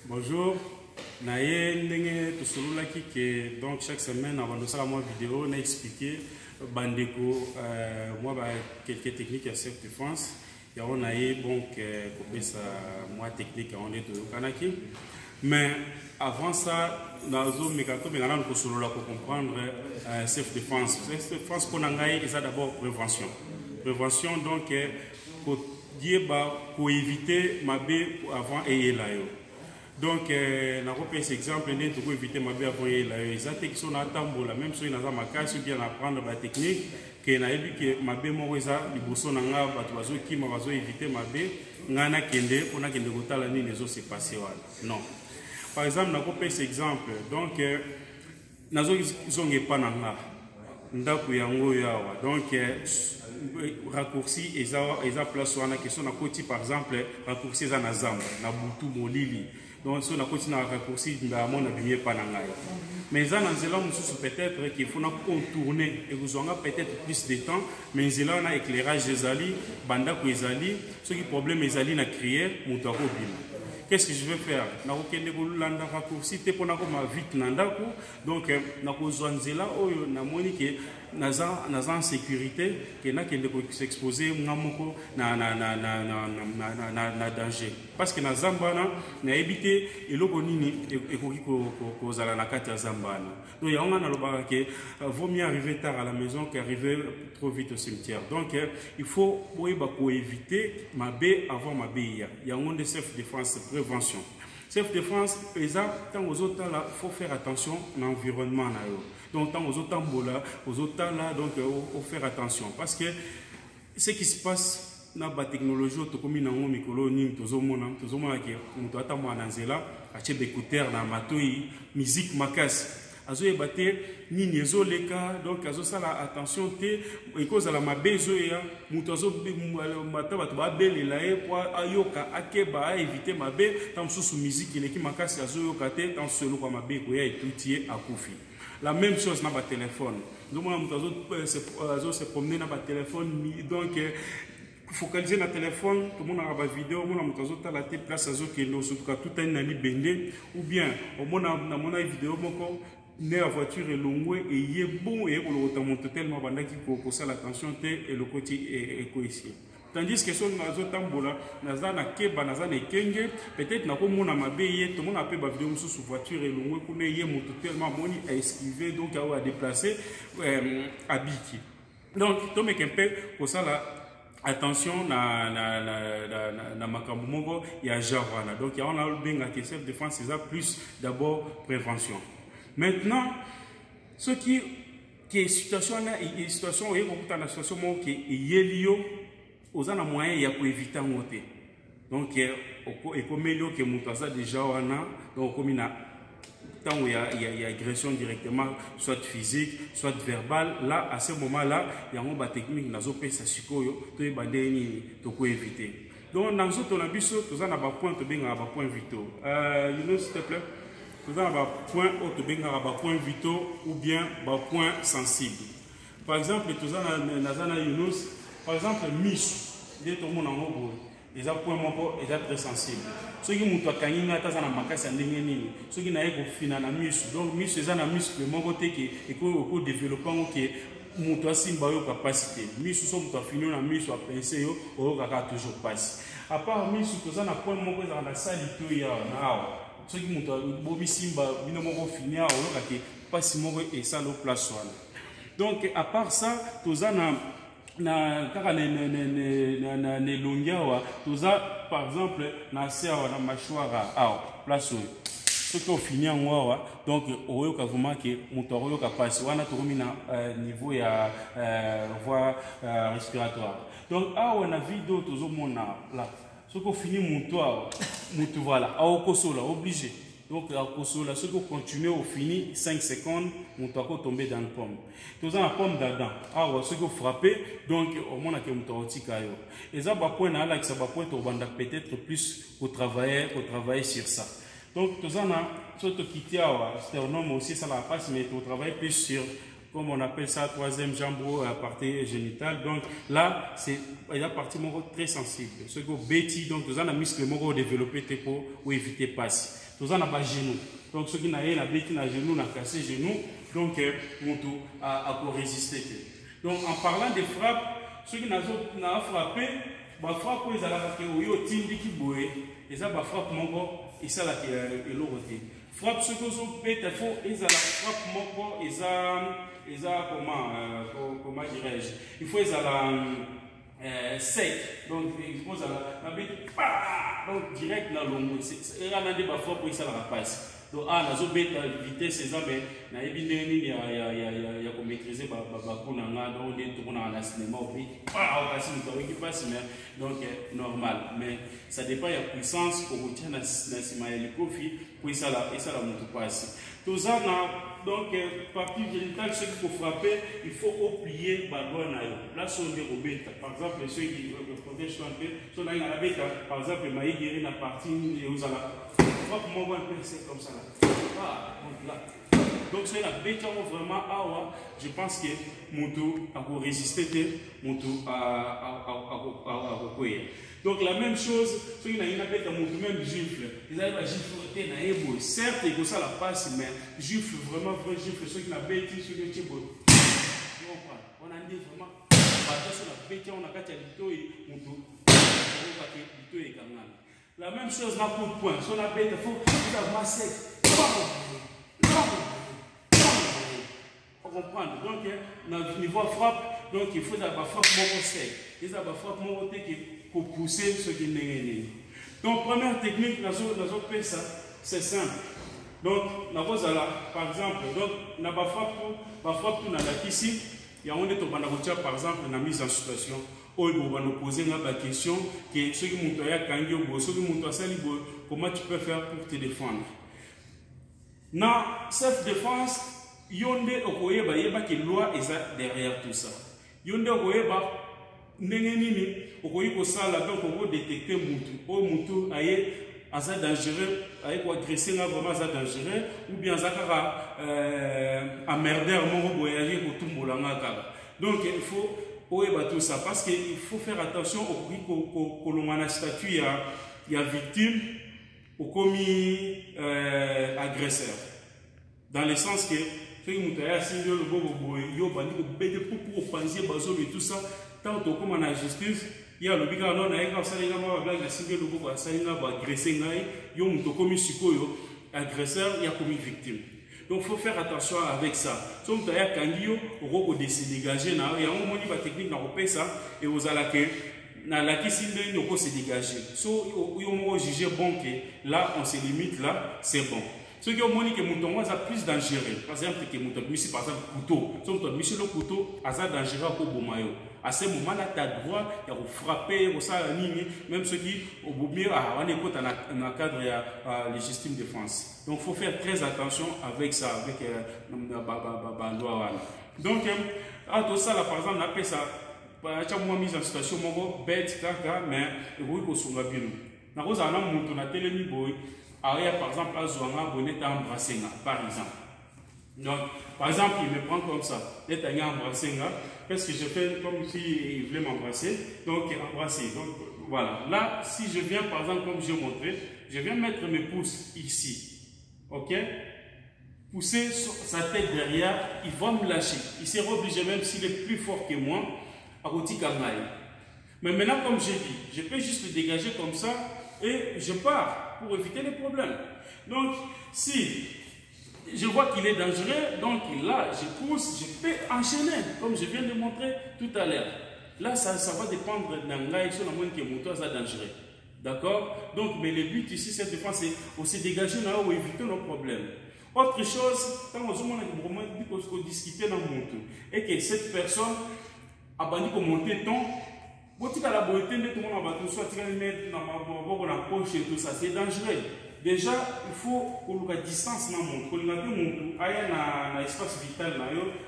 Bonjour, naye ndenge tosolola que donc chaque semaine avant de ça moi vidéo on a expliqué bandeko moi quelques techniques à self-défense et on a donc copié ça moi technique on est au kanaki mais avant ça nazo mekato mengana ko solola pour comprendre self-défense qu'on a et ça d'abord prévention donc ko dieba ko éviter mabe avant et là yo. Donc, je vais faire exemple pour éviter ma bien avant les attaques qui sont à tambola, même si on a ma casse ou bien apprendre la technique, que na ebi que ma bien morosa, les bossons n'anga, batuazo qui m'a éviter ma bien, n'ana kende, on a kende gota la nuit les autres c'est passé non. Par exemple, je vais faire exemple. Donc, nazo zonge pananga, ndaku yango yawa. Donc, raccourci eza place wana question na koti par exemple raccourci eza na zamba na butu molili. Donc, si on a continué à raccourcir, on a bien pas mais ça, peut-être qu'il faut contourner et vous aurez peut-être plus de temps. Mais là, on a éclairage des alliés, banda ko ezali, ce qui problème les alliés na crier, moutako bima. Qu'est-ce que je vais faire? Na okende ko landa raccourci te pona ko ma vite nandako. Donc na ko zwanzela oyo na moni ke naza en sécurité que na kende ko s'exposer ngamoko na danger. Parce que na zambana na éviter eloko nini ekoki ko zala na kati ya zambana. Donc ya on a lobaka ke vaut mieux arriver tard à la maison qu'arriver trop vite au cimetière. Donc il faut éviter mabe avant mabe ya. Ya on de self défense prévention. Self-défense, il faut faire attention à l'environnement. Donc, aux autres là, donc, il faut faire attention. Parce que ce qui se passe dans la technologie, comme dans le micro, musique macasse. Azo ebate nini ezoleka donc azo sala attention te cause la mabezo ya muto azo mata bato ba belela e kwa ayoka akeba éviter mabe tam sous musique eleki makasi azo yoka te tam solo kwa mabe ko ya etutie akufi. La même chose na ba téléphone donc muto azo se promener na ba téléphone donc focaliser na téléphone tout le monde a ba vidéo mon muto la tête place azo ke no surtout tout un nani bende ou bien au mona na mona vidéo moko la voiture est longue et il est bon et on le monte tellement pendant qu'il faut poser l'attention et le côté est coincé. Tandis que sur les autres tambola, nazana keba nazana kenge peut-être na comme on a mabé tout le monde a fait ba vidéo sur voiture est longue pour ne y monte tellement moni à esquiver donc à déplacer habiki. Donc to make un peu pour ça là attention na makambo moko ya jawana. Donc on a le bien que self défense c'est ça plus d'abord prévention. Maintenant, ce qui est situation là, et situation où on a situation qui est liée aux ana moyens pour éviter en côté. Donc, et comme il que montaza déjà wana, donc comme il a tant où il y a agression directement, soit physique, soit verbale. Là, à ce moment-là, il y a une technique nazo pesa sikoyo, to ebandeni to ko éviter. Donc, dans ce ton abisso, tous en a pas point to benga ba point vitaux. S'il te plaît. Nous avons un point point vitaux ou bien un point sensible. Par exemple, nous avons par exemple, Miss, il y a un point très sensible. Ceux qui ont un ceux qui n'ont donc Miss, c'est un muscle qui est développant qui est capacité. Miss, sont fini na Miss ou penser au toujours passe. À part Miss, nous avons un point dans la salle ceux qui ont simba finir pas si mauvais et ça le place. Donc à part ça tous na par exemple na serre na mâchoire place ceux qui ont fini en moi donc au cas vraiment que moto passe wana to na niveau ya voie respiratoire. Donc on a vidéo tous mona là ce qu'on finit mon toit, voilà, à Okosola, obligé. Donc, à Okosola, ce qu'on continue au fini, 5 secondes, mon toit va tomber dans la pomme. Tous en pomme d'Adam. Alors, ce qu'on frappe, donc, au moins, on a mon toit au et ça, point là, ça va point au banda peut-être plus pour travailler sur ça. Donc, tous en a, ce qui tient, sternum aussi, ça la passe, mais on travaille plus sur comme on appelle ça, troisième jambe à partie génitale. Donc là, c'est la partie très sensible. Ce que bêtis, donc nous avons un muscle développé pour éviter passer. Nous avons un genou. Donc ceux qui n'ont pas bêtis dans genou, n'a cassé genou, donc mon tout a résister. Donc en parlant des frappes, ceux qui n'ont pas frappé, bah frappe ils allaient au tindi qui boue, et ça bah frappe mon et ça là qui est l'autre. Frappe ce que vous faites, il faut ils allaient frappe mon et ça comment dirais-je, il faut ils allaient sec, donc il faut donc direct dans l'ombre, c'est là on a des bah frappe ils ça la passe. Donc, ah, nous avons la vitesse, mais nous avons maîtrisé donc normal. Mais ça dépend de la puissance pour retient dans le coffee pour ça la monte passe. Tout ça, donc, partie génitale, ceux qui faut frapper, il faut oublier là, si on est par exemple, ceux qui protègent un peu, par exemple, la partie où un peu comme ça là. Ah, donc là. Donc c'est la bête vraiment je pense que Moutou a résisté, Moutou a recouvert. Donc la même chose, ceux qui n'ont pas bête Moutou même gifle, ils arrivent à gifler dans les beaux. Certes, il faut ça la passe, mais gifle vraiment vrai gifle ceux qui n'ont pas bête, ceux qui n'ont pas bête. On a dit vraiment, sur la bête on a gâté l'itoï Moutou, la même chose là pour le point. Sur la bête, il faut masser. Vous comprenez? Donc, dans le niveau frappe, donc il faut avoir frappe mon sec. Il faut avoir frappe mon qui pour pousser ce qui n'est pas. Donc, première technique, c'est simple. Donc, par exemple, donc, on a frappe tout dans la ici. Il y a un par exemple, la mise en situation. On va nous poser la question que ceux qui montent à Kangyo, ceux qui montent à Salibo, comment tu peux faire pour te défendre? Dans self-défense, Yonde Okoyeba Yeba qui loi est derrière tout ça. Yonde Okoyeba Nengenini Okoyiko Sala donc on va détecter Moutou. Oh Moutou aye asa dangereux, aye quoi agresser vraiment asa dangereux ou bien Zakara à merder mon voyager pour tout Molanga. Donc il faut tout ça parce qu'il faut faire attention au colomana statut il y a victime au commis agresseur dans le sens que ceux qui ont assigné le bobo yo bandi ko bede pour penser bazo et tout ça tant comme en justice il y a le biga non na eka salinga ma blague assigné le bobo salinga ba agresser ngai yo muto commis sikoyo agresseur il y a commis victime. Donc il faut faire attention avec ça. Si on a Kangio, on va se dégager. Il y a un moment de technique dans le ça et aux alaké, dans la question on peut se dégager. Si on juge bon que là on se limite là, c'est bon. Ceux qui ont dit que mon a plus dangereux, par exemple que mon mis par exemple couteau. Si on mis le couteau, ça dangereux pour Bomayo. À ce moment-là, tu as droit de frapper, même ceux qui au bout mieux on écoute dans le cadre de la légitime défense. Donc il faut faire très attention avec ça, avec la loi. Donc tout ça là, par exemple, on appelle ça moi mise en situation bête caca mais oui qu'on soit bien. Na cause on a monté na télé boy. Arrière par exemple à Zouanga bonnet à embrasser par exemple. Donc par exemple il me prend comme ça, il est à embrasser parce que je fais comme s'il voulait m'embrasser, donc embrasser. Donc voilà. Là si je viens par exemple comme j'ai montré, je viens mettre mes pouces ici, ok. Pousser sa tête derrière, il va me lâcher. Il sera obligé même s'il est plus fort que moi. Mais maintenant, comme j'ai dit, je peux juste le dégager comme ça et je pars pour éviter les problèmes. Donc, si je vois qu'il est dangereux, donc là, je pousse, je peux enchaîner, comme je viens de montrer tout à l'heure. Là, ça va dépendre d'un gars sur la moindre que mon toit est dangereux. D'accord? Donc, mais le but ici, cette défense, c'est aussi dégager là où éviter nos problèmes. Autre chose, quand on discuter dans mon tour, et que cette personne a banni comme monter ton, si la beauté de tout le monde va tout soit mettre dans la poche et tout ça, c'est dangereux. Déjà, il faut que la distance dans mon tour, il y a un espace vital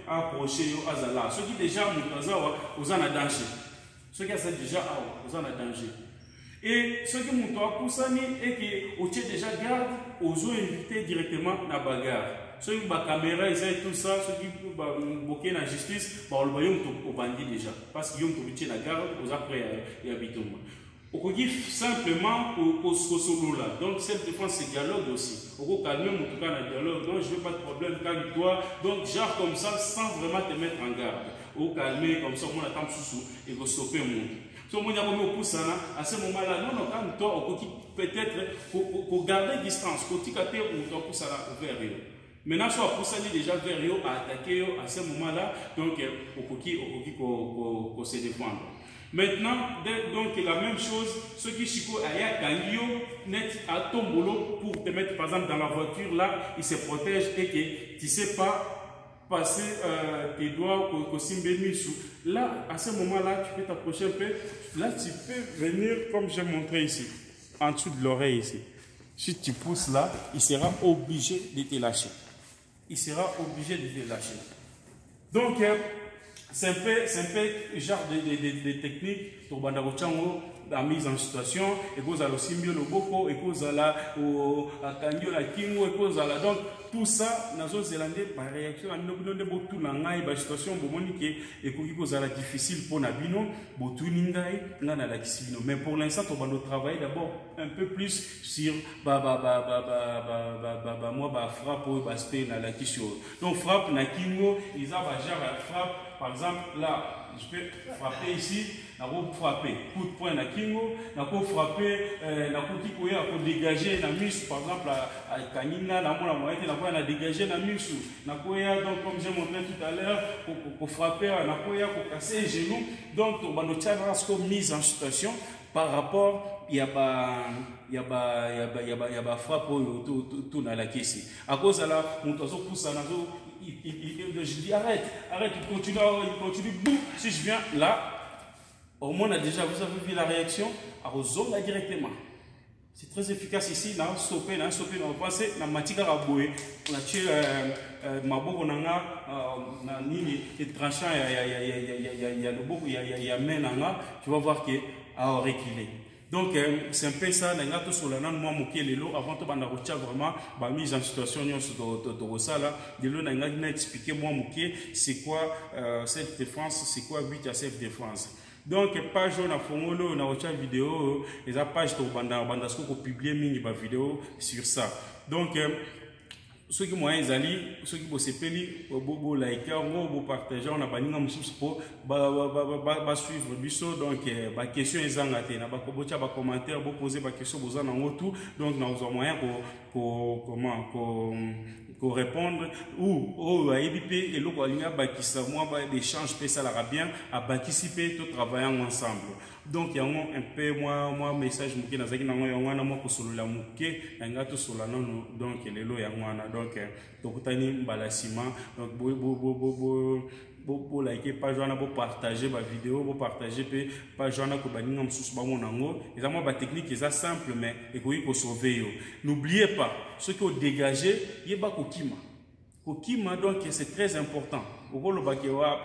à approcher à Zala. Ceux qui déjà ont danger, ceux qui ont déjà ont danger. Et ce qui m'a poussé et que au déjà garde, aux autres invité directement dans la bagarre. Ceux qui ont la caméra, ils ont tout ça, ceux qui ont bloqué la justice, on le voit au bandit déjà. Parce qu'ils ont tout la garde, aux après, il y a habitement. On dit simplement au solo là. Donc cette défense c'est dialogue aussi. On peut calmer mon tout cas dans le dialogue. Donc je veux pas de problème, calme-toi. Donc genre comme ça, sans vraiment te mettre en garde. On calmer comme ça, on attend sous et on stopper le monde. Si on a comme au à ce moment-là, non, calme-toi, on peut-être pour garder distance, pour ticater on pousse vers eux. Maintenant, si on pousse déjà vers eux, à attaquer à ce moment-là, donc on se défendre. Maintenant, donc la même chose, ceux qui chico aya kangio net à ton boulot pour te mettre par exemple dans la voiture là, ils se protègent et que tu sais pas passer tes doigts au simbémisou. Là, à ce moment-là, tu peux t'approcher un peu. Là, tu peux venir comme j'ai montré ici, en dessous de l'oreille ici. Si tu pousses là, il sera obligé de te lâcher. Il sera obligé de te lâcher. Donc, c'est un peu genre de technique pour la mise en situation, et vous allez aussi mieux le boko, et vous allez au kanyo la kingo, et vous allez donc tout ça, dans les Zélandais, par réaction, nous avons beaucoup de situation, et vous allez difficile pour Nabino, mais pour l'instant, on va travailler d'abord un peu plus sur frappe ou aspect dans la question. Donc frappe na kingo, ils ont frappe, par exemple là. Je peux frapper ici, je peux frapper coup de poing na kingo, je peux frapper, je peux dégager la mus, par exemple à Kanina, je peux dégager la mus, donc comme j'ai montré tout à l'heure, pour frapper, pour casser les genoux. Donc on va nous mise en situation par rapport il y a frappe tout dans la caisse. À cause de là, on pousse je dis arrête, il continue, boum, si je viens là, au moins vous avez vu la réaction, à zone là directement. C'est très efficace ici, on stopper, on va passer, on va tirer à bouer, on a tué Maboko Nanga, et tranchant, il y a le bouc, il y a main Nanga, tu vas voir qu'il a reculé. Donc, c'est un peu ça, les gars, sur la nan, moi, moqué les lots, avant tout, on a vraiment mise en situation, de ça là. Les lots, on a expliqué, moi, moqué, c'est quoi cette défense, c'est quoi 8 à cette défense. Donc, page, on a fait une vidéo, et la page, on a publié une vidéo sur ça. Donc, ceux qui m'ont aidé, ceux qui m'ont aidé, vous liker, vous partager, on a banni un pour suivre biso. Donc, les questions sont là, les commentaires, vous poser des questions, vous en avez tout. Donc, nous avons moyen pour répondre ou à EBP et l'autre l'échange ça la bien à participer tout travaillant ensemble. Donc il y a un peu moi message muké na zaki na ngwana moi ko solo la muké nga to solo non donc les lots ya ngwana donc tokutani mbalasima donc bo liker page wana bo partager ma vidéo bo partager pe page wana ko baninga msusu ba monango eza moi ba technique eza simple mais ekoki ko sauver yo. N'oubliez pas ce que dégager yeba kokima donc c'est très important. Okolo bakewa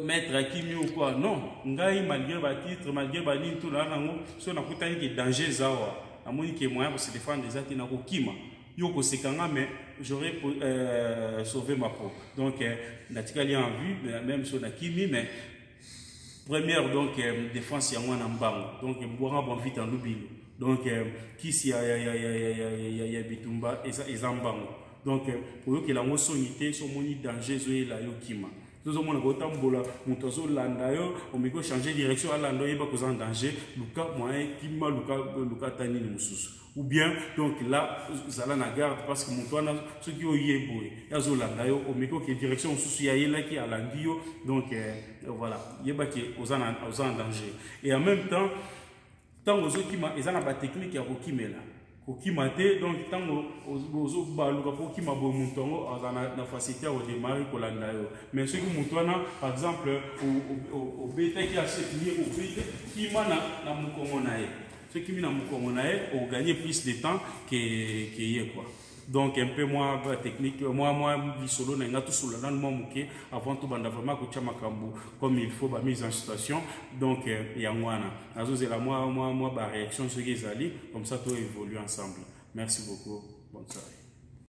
mettre akimi ou quoi non ngai malgré ba titre malgré ba ligne tout là nango so na kutani ke danger zawa amoni ke moyen pour se défendre des attaques na kokima yoko sekanga mais j'aurais sauvé ma peau. Donc natikali en vue même sur na kimi mais première donc défense ya mwana mbango donc boira bon vite en lubilo donc kisi ya bitumba eza mbango donc pour que la mosonité so moni danger zoé la yokima nous avons un botambola mutozo landa yo omiko changer direction à lando yeba ko en danger luka moyen kima luka tani mususu ou bien donc là zala na garde parce que mutwana ce qui oyebo yazo landa yo omiko que direction mususu ya yela ki alandi yo donc voilà yeba que aux en danger et en même temps tant aux okima ezana ba technique ya kokimela kokimate donc tant aux baluka kokima bo mutongo na facilité au démarrer kolanda yo mais ce qui mutwana par exemple au beta qui a cette ligne au beta qui mana na mukongo nae ce qui mina mukongo nae au gagner plus de temps que quoi. Donc un peu moins technique, moi bisolo na nga tout solo dans le moment avant tout banda vraiment ko tia makambo comme il faut ba mise en situation. Donc ya ngwana azozela moi ba réaction ce qui ezali comme ça tout évolue ensemble. Merci beaucoup. Bonne soirée.